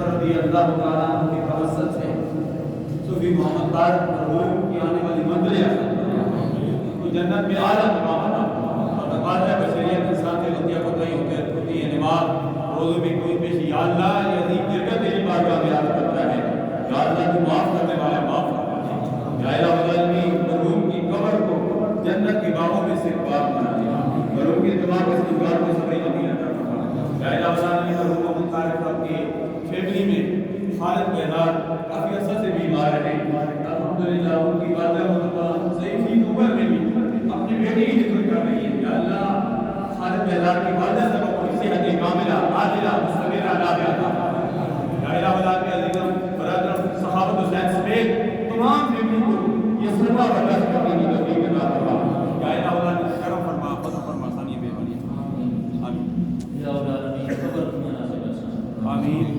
رضی اللہ تعالیٰ عنہ کی توسط سے صوفی محمد طارق مرحوم کی آنے والی منزلیں تو جنت میں اعلیٰ مقام اور تقاضا بشریت انسان سے غلطیاں کوتاہی ہوتی ہے نماز روزوں میں کوئی پیشی یا اللہ یہ عظیم جرگہ تیری بارگاہ میں یاد کرتا ہے یا اللہ تو معاف کرنے والا معاف کر یا الہ العالمین مرحوم کی قبر کو جنت کے باغوں میں سے پاک بنا دیا مرحوم کی تمام استغفار کو صبری نبی عطا فرما یا الہ العالمین مرحوم محمد طارق صاحب کی فیملی میں خالد بہداد کافی عرصہ سے بیمار رہے الحمدللہ ان کی والدہ محترمہ ضعیفی عمر میں بھی اپنی بیٹی کی ذکر کر رہی ہے یا اللہ خالد بہداد کی والدہ سب کو صحت کاملہ عاجلہ مستمرہ عطا فرما یا الہ العالمین عزیزم برادرم صحابت حسین سمیت تمام فیملی کو یہ صدقہ برداشت کرنے کی توفیق عطا فرما یا الہ العالمین کرم فرما فضل فرما ثانی بے بنی آمین یا الہ العالمین قبر میں نصیب آمین